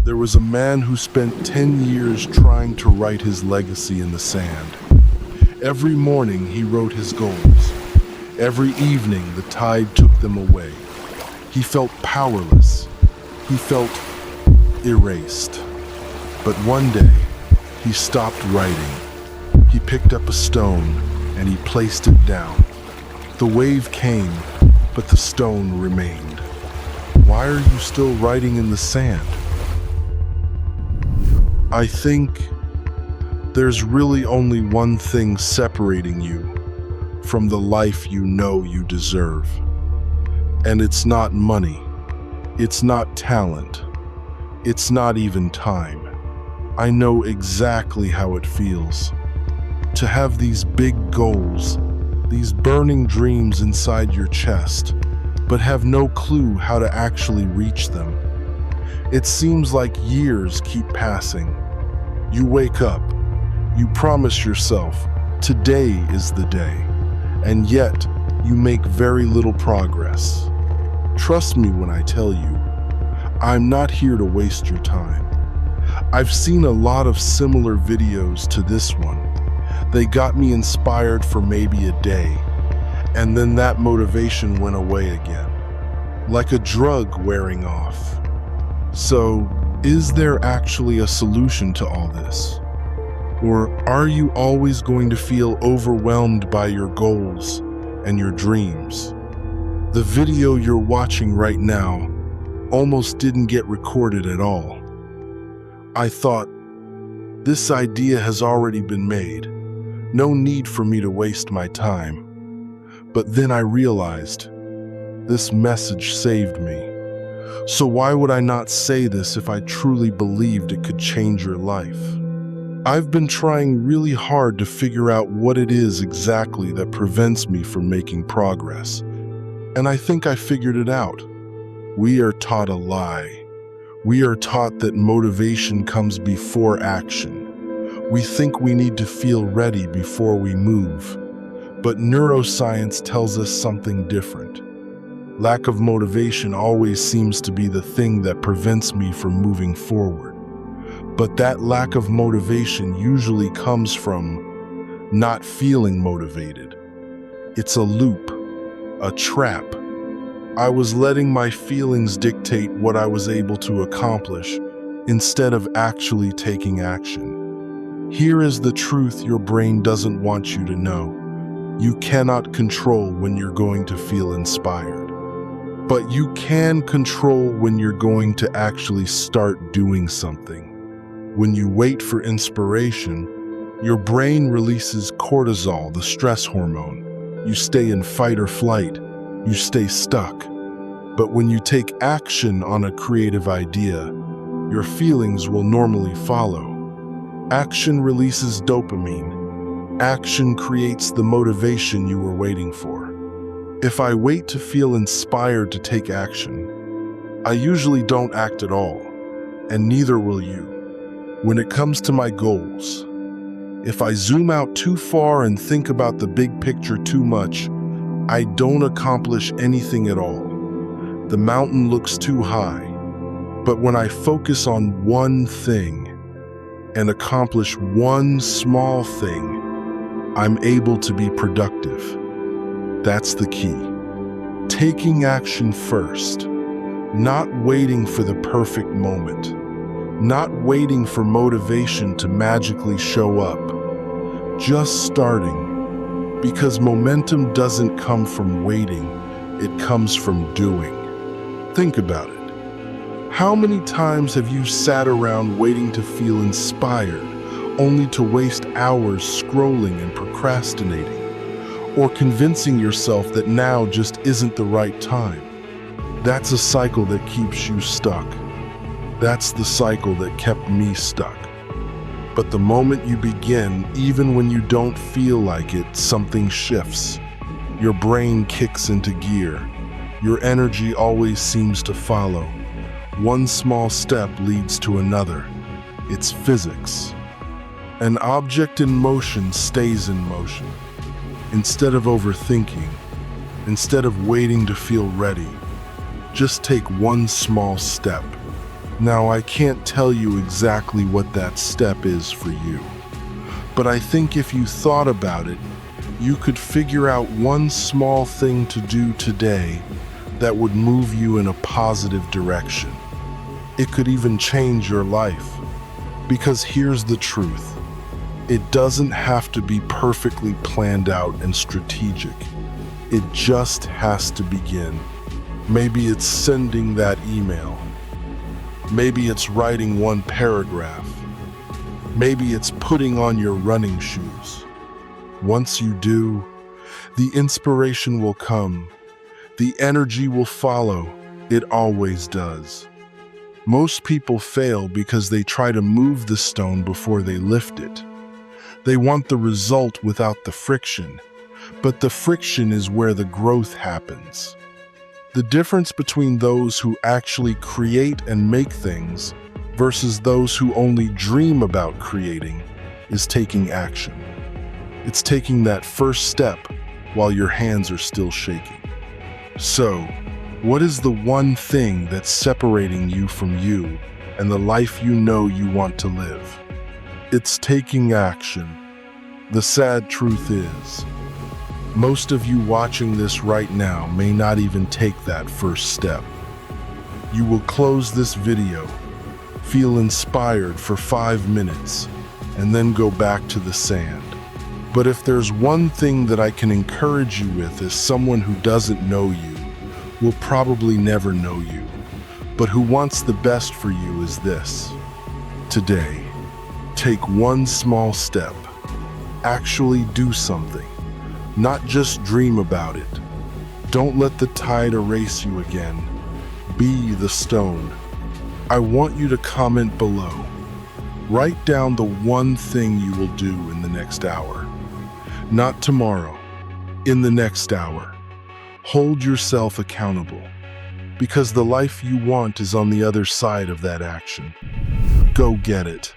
There was a man who spent 10 years trying to write his legacy in the sand. Every morning he wrote his goals. Every evening the tide took them away. He felt powerless. He felt erased. But one day, he stopped writing. He picked up a stone and he placed it down. The wave came, but the stone remained. Why are you still writing in the sand? I think there's really only one thing separating you from the life you know you deserve. And it's not money. It's not talent. It's not even time. I know exactly how it feels to have these big goals, these burning dreams inside your chest, but have no clue how to actually reach them. It seems like years keep passing. You wake up, you promise yourself, today is the day, and yet you make very little progress. Trust me when I tell you, I'm not here to waste your time. I've seen a lot of similar videos to this one. They got me inspired for maybe a day, and then that motivation went away again, like a drug wearing off. So, is there actually a solution to all this? Or are you always going to feel overwhelmed by your goals and your dreams? The video you're watching right now almost didn't get recorded at all. I thought, this idea has already been made. No need for me to waste my time. But then I realized, this message saved me. So why would I not say this if I truly believed it could change your life? I've been trying really hard to figure out what it is exactly that prevents me from making progress. And I think I figured it out. We are taught a lie. We are taught that motivation comes before action. We think we need to feel ready before we move. But neuroscience tells us something different. Lack of motivation always seems to be the thing that prevents me from moving forward. But that lack of motivation usually comes from not feeling motivated. It's a loop, a trap. I was letting my feelings dictate what I was able to accomplish instead of actually taking action. Here is the truth your brain doesn't want you to know. You cannot control when you're going to feel inspired. But you can control when you're going to actually start doing something. When you wait for inspiration, your brain releases cortisol, the stress hormone. You stay in fight or flight. You stay stuck. But when you take action on a creative idea, your feelings will normally follow. Action releases dopamine. Action creates the motivation you were waiting for. If I wait to feel inspired to take action, I usually don't act at all, and neither will you. When it comes to my goals, if I zoom out too far and think about the big picture too much, I don't accomplish anything at all. The mountain looks too high. But when I focus on one thing and accomplish one small thing, I'm able to be productive. That's the key. Taking action first, not waiting for the perfect moment, not waiting for motivation to magically show up, just starting, because momentum doesn't come from waiting, it comes from doing. Think about it. How many times have you sat around waiting to feel inspired, only to waste hours scrolling and procrastinating? Or convincing yourself that now just isn't the right time? That's a cycle that keeps you stuck. That's the cycle that kept me stuck. But the moment you begin, even when you don't feel like it, something shifts. Your brain kicks into gear. Your energy always seems to follow. One small step leads to another. It's physics. An object in motion stays in motion. Instead of overthinking, instead of waiting to feel ready, just take one small step. Now, I can't tell you exactly what that step is for you, but I think if you thought about it, you could figure out one small thing to do today that would move you in a positive direction. It could even change your life. Because here's the truth. It doesn't have to be perfectly planned out and strategic. It just has to begin. Maybe it's sending that email. Maybe it's writing one paragraph. Maybe it's putting on your running shoes. Once you do, the inspiration will come. The energy will follow. It always does. Most people fail because they try to move the stone before they lift it. They want the result without the friction, but the friction is where the growth happens. The difference between those who actually create and make things versus those who only dream about creating is taking action. It's taking that first step while your hands are still shaking. So, what is the one thing that's separating you from you and the life you know you want to live? It's taking action. The sad truth is, most of you watching this right now may not even take that first step. You will close this video, feel inspired for 5 minutes, and then go back to the sand. But if there's one thing that I can encourage you with as someone who doesn't know you, will probably never know you, but who wants the best for you is this. Today, take one small step. Actually do something. Not just dream about it. Don't let the tide erase you again. Be the stone. I want you to comment below. Write down the one thing you will do in the next hour. Not tomorrow, in the next hour. Hold yourself accountable, because the life you want is on the other side of that action. Go get it.